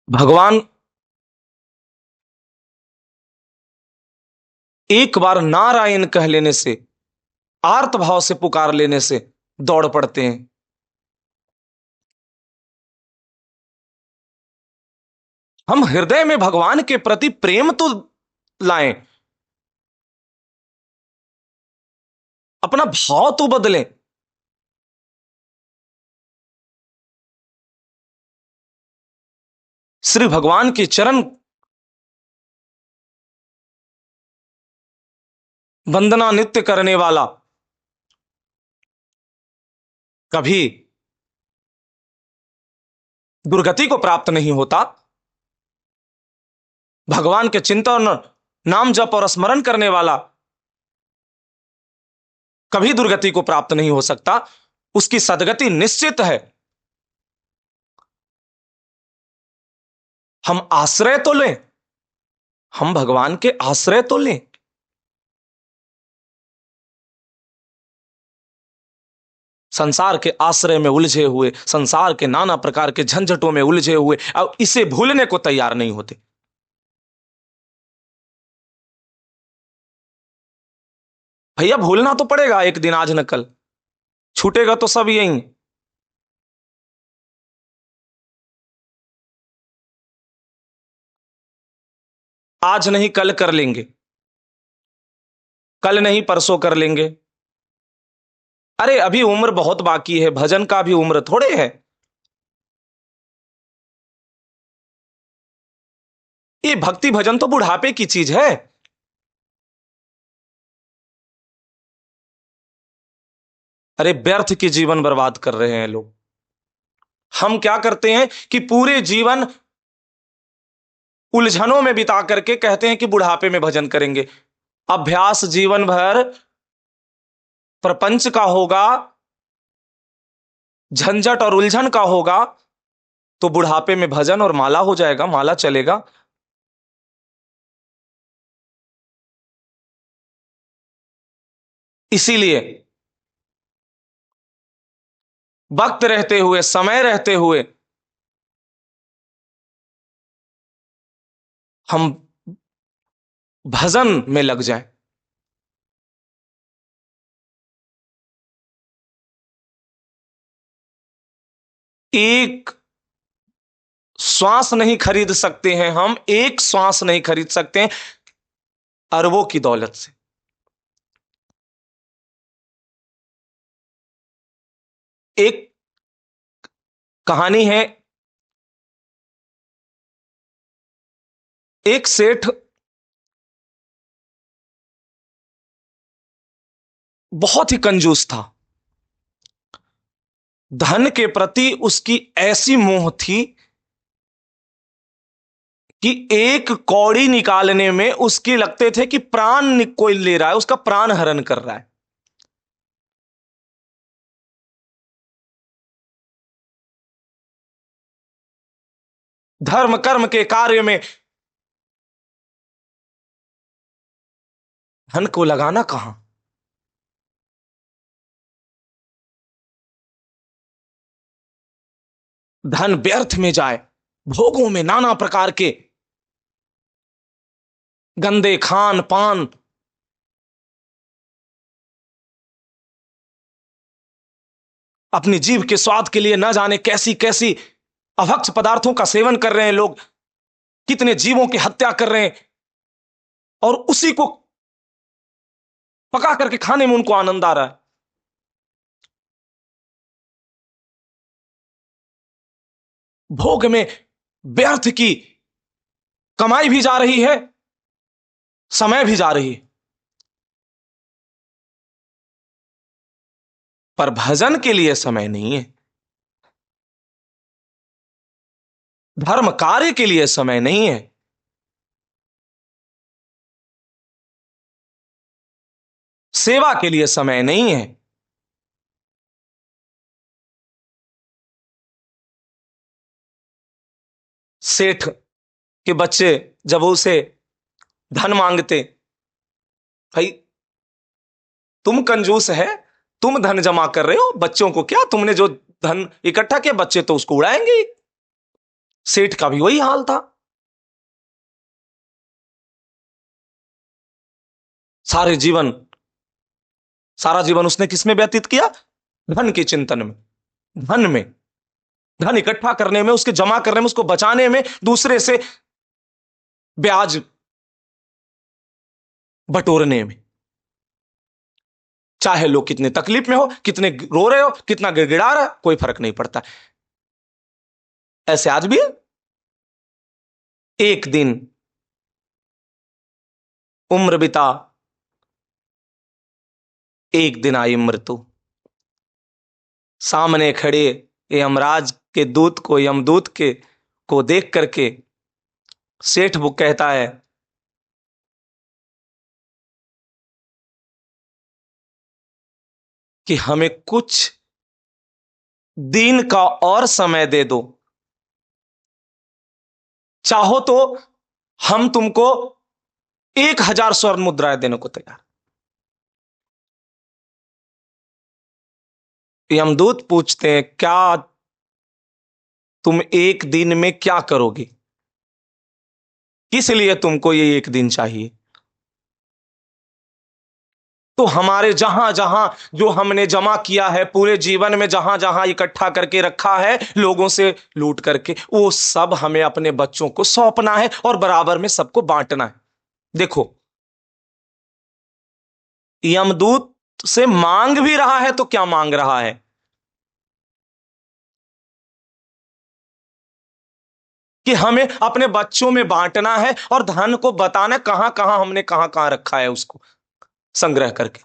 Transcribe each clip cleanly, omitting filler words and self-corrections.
भगवान एक बार नारायण कह लेने से, आर्त भाव से पुकार लेने से दौड़ पड़ते हैं। हम हृदय में भगवान के प्रति प्रेम तो लाएं, अपना भाव तो बदलें। श्री भगवान के चरण वंदना नित्य करने वाला कभी दुर्गति को प्राप्त नहीं होता। भगवान के चिंतन, नाम जप और स्मरण करने वाला कभी दुर्गति को प्राप्त नहीं हो सकता। उसकी सदगति निश्चित है। हम आश्रय तो लें, हम भगवान के आश्रय तो लें। संसार के आश्रय में उलझे हुए, संसार के नाना प्रकार के झंझटों में उलझे हुए, अब इसे भूलने को तैयार नहीं होते। भैया भूलना तो पड़ेगा एक दिन, आज न कल छूटेगा तो सब यही। आज नहीं कल कर लेंगे, कल नहीं परसों कर लेंगे। अरे अभी उम्र बहुत बाकी है, भजन का भी उम्र थोड़े है। ये भक्ति भजन तो बुढ़ापे की चीज है। अरे व्यर्थ की जीवन बर्बाद कर रहे हैं लोग। हम क्या करते हैं कि पूरे जीवन उलझनों में बिता करके कहते हैं कि बुढ़ापे में भजन करेंगे। अभ्यास जीवन भर प्रपंच का होगा, झंझट और उलझन का होगा, तो बुढ़ापे में भजन और माला हो जाएगा, माला चलेगा। इसीलिए वक्त रहते हुए, समय रहते हुए हम भजन में लग जाएं। एक श्वास नहीं खरीद सकते हैं, हम एक श्वास नहीं खरीद सकते हैं अरबों की दौलत से। एक कहानी है, एक सेठ बहुत ही कंजूस था। धन के प्रति उसकी ऐसी मोह थी कि एक कौड़ी निकालने में उसके लगते थे कि प्राण कोई ले रहा है, उसका प्राण हरण कर रहा है। धर्म कर्म के कार्य में धन को लगाना कहां। धन व्यर्थ में जाए, भोगों में नाना प्रकार के गंदे खान पान, अपनी जीभ के स्वाद के लिए न जाने कैसी कैसी अभक्ष पदार्थों का सेवन कर रहे हैं लोग, कितने जीवों की हत्या कर रहे हैं, और उसी को पका करके खाने में उनको आनंद आ रहा है। भोग में व्यर्थ की कमाई भी जा रही है, समय भी जा रही है। पर भजन के लिए समय नहीं है, धर्म कार्य के लिए समय नहीं है, सेवा के लिए समय नहीं है। सेठ के बच्चे जब उसे धन मांगते, भाई तुम कंजूस है, तुम धन जमा कर रहे हो, बच्चों को क्या, तुमने जो धन इकट्ठा किया बच्चे तो उसको उड़ाएंगे ही। सेठ का भी वही हाल था। सारे जीवन सारा जीवन उसने किसमें व्यतीत किया? धन के चिंतन में, धन में, धन इकट्ठा करने में, उसके जमा करने में, उसको बचाने में, दूसरे से ब्याज बटोरने में। चाहे लोग कितने तकलीफ में हो, कितने रो रहे हो, कितना गिड़गिड़ा रहा है, कोई फर्क नहीं पड़ता। ऐसे आज भी है। एक दिन उम्र बिता, एक दिन आई मृत्यु। सामने खड़े यमराज के दूत को, यमदूत के को देख करके सेठ वो कहता है कि हमें कुछ दिन का और समय दे दो, चाहो तो हम तुमको 1,000 स्वर्ण मुद्राएं देने को तैयार। यमदूत पूछते हैं, क्या तुम एक दिन में क्या करोगे? किस लिए तुमको ये एक दिन चाहिए? तो हमारे जहां जहां जो हमने जमा किया है, पूरे जीवन में जहां जहां इकट्ठा करके रखा है लोगों से लूट करके, वो सब हमें अपने बच्चों को सौंपना है और बराबर में सबको बांटना है। देखो, यमदूत से मांग भी रहा है तो क्या मांग रहा है? कि हमें अपने बच्चों में बांटना है और धन को बताना कहां कहां हमने कहां कहां रखा है उसको संग्रह करके।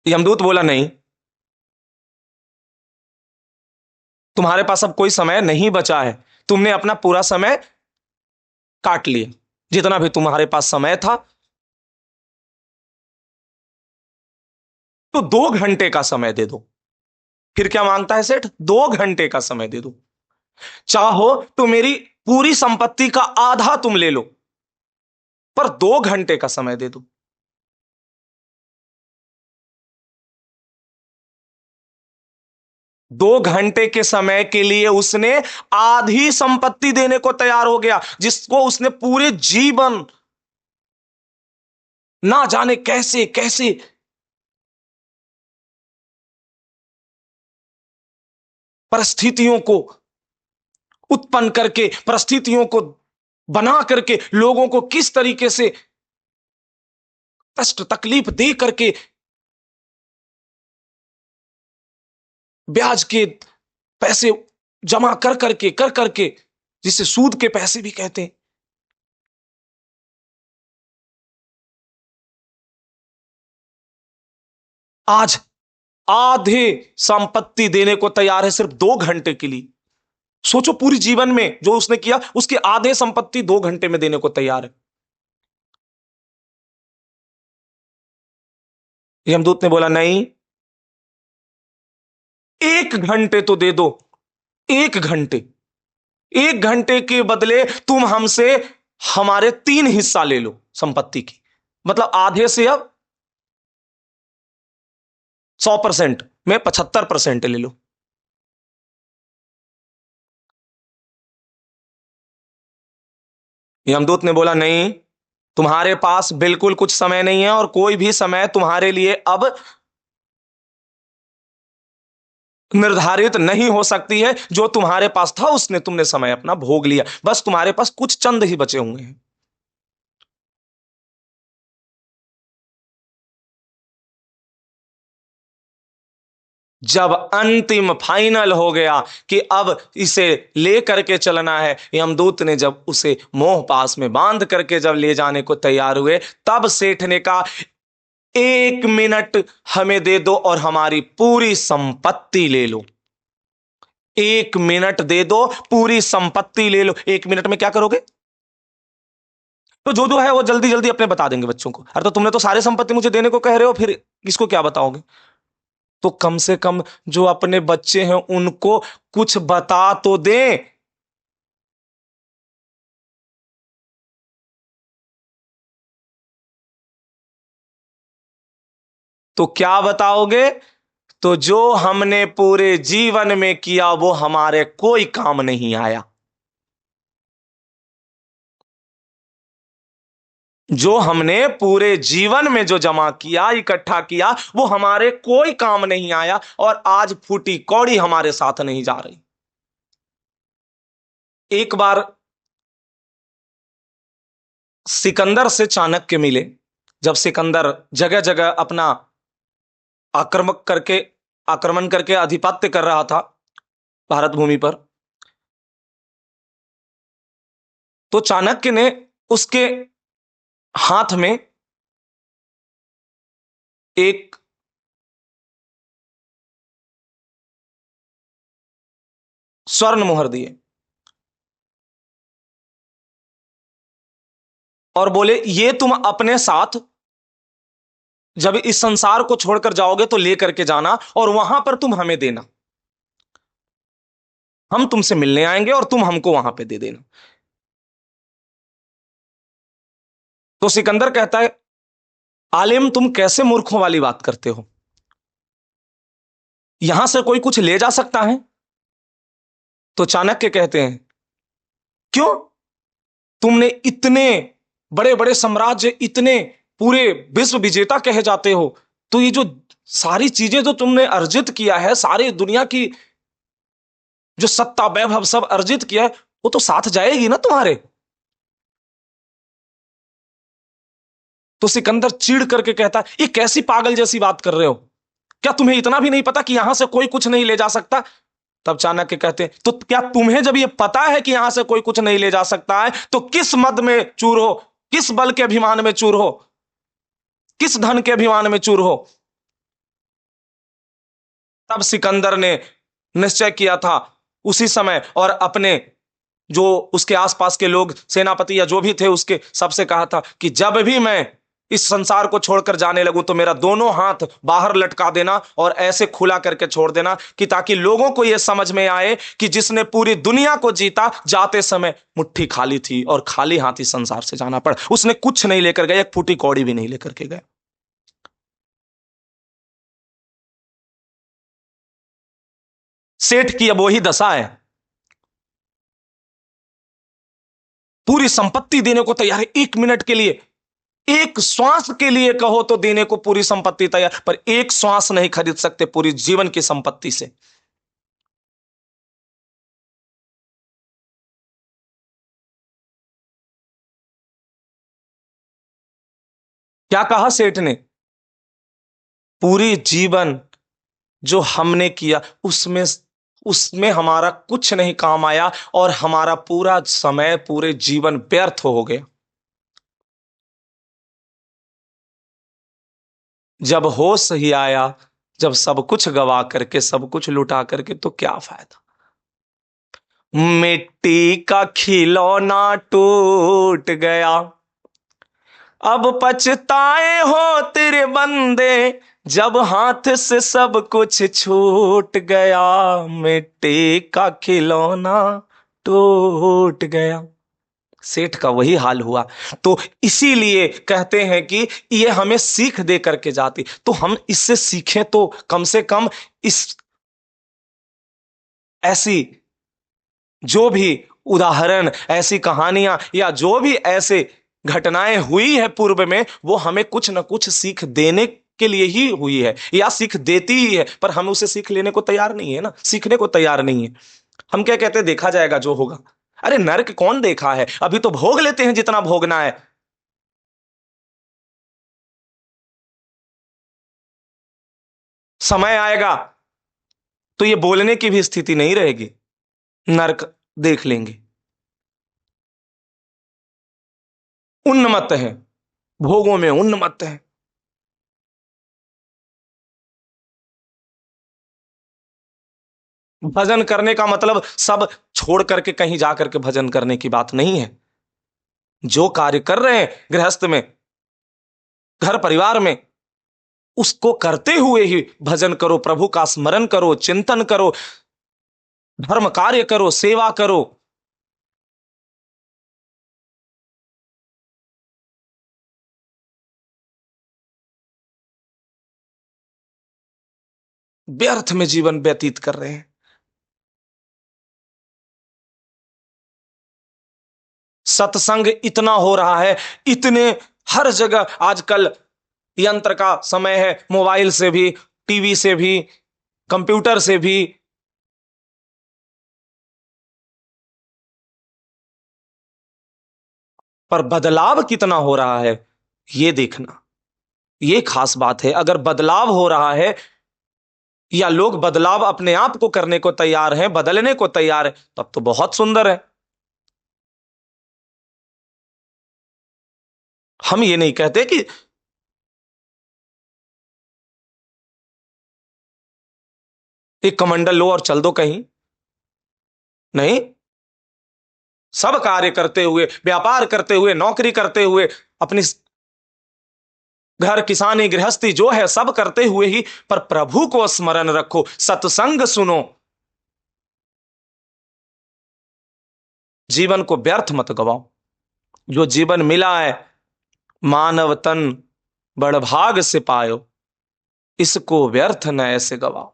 यमदूत बोला, नहीं, तुम्हारे पास अब कोई समय नहीं बचा है, तुमने अपना पूरा समय काट लिया, जितना भी तुम्हारे पास समय था। तो 2 घंटे का समय दे दो। फिर क्या मांगता है सेठ? 2 घंटे का समय दे दो। चाहो तो मेरी पूरी संपत्ति का आधा तुम ले लो, पर 2 घंटे का समय दे दो। 2 घंटे के समय के लिए उसने आधी संपत्ति देने को तैयार हो गया, जिसको उसने पूरे जीवन ना जाने कैसे कैसे परिस्थितियों को उत्पन्न करके, परिस्थितियों को बना करके, लोगों को किस तरीके से कष्ट तकलीफ दे करके, ब्याज के पैसे जमा कर करके, जिसे सूद के पैसे भी कहते हैं, आज आधे संपत्ति देने को तैयार है सिर्फ 2 घंटे के लिए। सोचो, पूरी जीवन में जो उसने किया उसकी आधे संपत्ति 2 घंटे में देने को तैयार है। यमदूत ने बोला, नहीं, 1 घंटे तो दे दो। 1 घंटे, 1 घंटे के बदले तुम हमसे हमारे 3 हिस्सा ले लो संपत्ति की, मतलब आधे से अब 100% में 75% ले लो। यमदूत ने बोला, नहीं, तुम्हारे पास बिल्कुल कुछ समय नहीं है और कोई भी समय तुम्हारे लिए अब निर्धारित नहीं हो सकती है। जो तुम्हारे पास था उसने तुमने समय अपना भोग लिया, बस तुम्हारे पास कुछ चंद ही बचे हुए हैं। जब अंतिम फाइनल हो गया कि अब इसे ले करके चलना है, यमदूत ने जब उसे मोह पास में बांध करके जब ले जाने को तैयार हुए, तब सेठ ने कहा, 1 मिनट हमें दे दो और हमारी पूरी संपत्ति ले लो। 1 मिनट दे दो, पूरी संपत्ति ले लो। 1 मिनट में क्या करोगे? तो जो है वो जल्दी जल्दी अपने बता देंगे बच्चों को। अरे तो तुमने तो सारी संपत्ति मुझे देने को कह रहे हो, फिर किसको क्या बताओगे? तो कम से कम जो अपने बच्चे हैं उनको कुछ बता तो दें। तो क्या बताओगे? तो जो हमने पूरे जीवन में किया वो हमारे कोई काम नहीं आया। जो हमने पूरे जीवन में जो जमा किया, इकट्ठा किया, वो हमारे कोई काम नहीं आया, और आज फूटी कौड़ी हमारे साथ नहीं जा रही। एक बार सिकंदर से चाणक्य मिले। जब सिकंदर जगह जगह अपना आक्रमक करके आक्रमण करके आधिपत्य कर रहा था भारत भूमि पर, तो चाणक्य ने उसके हाथ में एक स्वर्ण मुहर दिए और बोले, ये तुम अपने साथ जब इस संसार को छोड़कर जाओगे तो लेकर के जाना, और वहां पर तुम हमें देना। हम तुमसे मिलने आएंगे और तुम हमको वहां पे दे देना। तो सिकंदर कहता है, आलिम तुम कैसे मूर्खों वाली बात करते हो? यहां से कोई कुछ ले जा सकता है? तो चाणक्य कहते हैं, क्यों? तुमने इतने बड़े बड़े साम्राज्य, इतने पूरे विश्व विजेता कहे जाते हो, तो ये जो सारी चीजें जो तुमने अर्जित किया है, सारी दुनिया की जो सत्ता वैभव सब अर्जित किया है, वो तो साथ जाएगी ना तुम्हारे। तो सिकंदर चिढ़ करके कहता है, ये कैसी पागल जैसी बात कर रहे हो? क्या तुम्हें इतना भी नहीं पता कि यहां से कोई कुछ नहीं ले जा सकता? तब चाणक्य कहते हैं, तो क्या तुम्हें जब ये पता है कि यहां से कोई कुछ नहीं ले जा सकता है, तो किस मद में चूर हो, किस बल के अभिमान में चूर हो, किस धन के अभिमान में चूर हो? तब सिकंदर ने निश्चय किया था उसी समय, और अपने जो उसके आसपास के लोग, सेनापति या जो भी थे उसके, सबसे कहा था कि जब भी मैं इस संसार को छोड़कर जाने लगूं तो मेरा दोनों हाथ बाहर लटका देना और ऐसे खुला करके छोड़ देना, कि ताकि लोगों को यह समझ में आए कि जिसने पूरी दुनिया को जीता, जाते समय मुट्ठी खाली थी और खाली हाथ इस संसार से जाना पड़ा। उसने कुछ नहीं लेकर गए, एक फूटी कौड़ी भी नहीं लेकर के गए। सेठ की अब वही दशा है, पूरी संपत्ति देने को तैयार है, 1 मिनट के लिए, एक श्वास के लिए कहो तो देने को पूरी संपत्ति तैयार, पर एक श्वास नहीं खरीद सकते पूरी जीवन की संपत्ति से। क्या कहा सेठ ने? पूरी जीवन जो हमने किया उसमें उसमें हमारा कुछ नहीं काम आया, और हमारा पूरा समय, पूरे जीवन व्यर्थ हो गया। जब होश ही आया, जब सब कुछ गवा करके, सब कुछ लुटा करके, तो क्या फायदा? मिट्टी का खिलौना टूट गया, अब पछताए हो तेरे बंदे, जब हाथ से सब कुछ छूट गया, मिट्टी का खिलौना टूट गया। सेठ का वही हाल हुआ। तो इसीलिए कहते हैं कि ये हमें सीख दे करके जाती, तो हम इससे सीखें, तो कम से कम इस ऐसी जो भी उदाहरण, ऐसी कहानियां, या जो भी ऐसे घटनाएं हुई है पूर्व में, वो हमें कुछ ना कुछ सीख देने के लिए ही हुई है, या सीख देती ही है, पर हम उसे सीख लेने को तैयार नहीं है ना, सीखने को तैयार नहीं है। हम क्या कहते हैं, देखा जाएगा जो होगा। अरे नरक कौन देखा है? अभी तो भोग लेते हैं जितना भोगना है। समय आएगा तो ये बोलने की भी स्थिति नहीं रहेगी, नरक देख लेंगे। उन्मत्त है, भोगों में उन्मत्त है। भजन करने का मतलब सब छोड़ करके कहीं जा करके भजन करने की बात नहीं है। जो कार्य कर रहे हैं गृहस्थ में, घर परिवार में, उसको करते हुए ही भजन करो, प्रभु का स्मरण करो, चिंतन करो, धर्म कार्य करो, सेवा करो। व्यर्थ में जीवन व्यतीत कर रहे हैं। सत्संग इतना हो रहा है, इतने हर जगह आजकल यंत्र का समय है, मोबाइल से भी, टीवी से भी, कंप्यूटर से भी। पर बदलाव कितना हो रहा है ये देखना, ये खास बात है। अगर बदलाव हो रहा है या लोग बदलाव अपने आप को करने को तैयार हैं, बदलने को तैयार है, तब तो बहुत सुंदर है। हम ये नहीं कहते कि एक कमंडल लो और चल दो कहीं, नहीं। सब कार्य करते हुए, व्यापार करते हुए, नौकरी करते हुए, अपनी घर किसानी गृहस्थी जो है सब करते हुए ही, पर प्रभु को स्मरण रखो, सत्संग सुनो, जीवन को व्यर्थ मत गवाओ। जो जीवन मिला है मानव तन बड़भाग से पायो, इसको व्यर्थ न ऐसे गवाओ।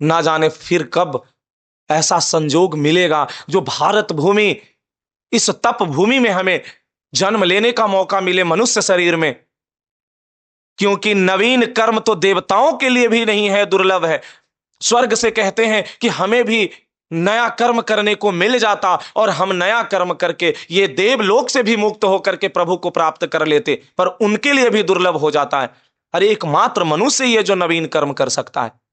ना जाने फिर कब ऐसा संजोग मिलेगा जो भारत भूमि, इस तप भूमि में हमें जन्म लेने का मौका मिले मनुष्य शरीर में। क्योंकि नवीन कर्म तो देवताओं के लिए भी नहीं है, दुर्लभ है। स्वर्ग से कहते हैं कि हमें भी नया कर्म करने को मिल जाता और हम नया कर्म करके ये देवलोक से भी मुक्त होकर के प्रभु को प्राप्त कर लेते, पर उनके लिए भी दुर्लभ हो जाता है। अरे एकमात्र मनुष्य ही है जो नवीन कर्म कर सकता है।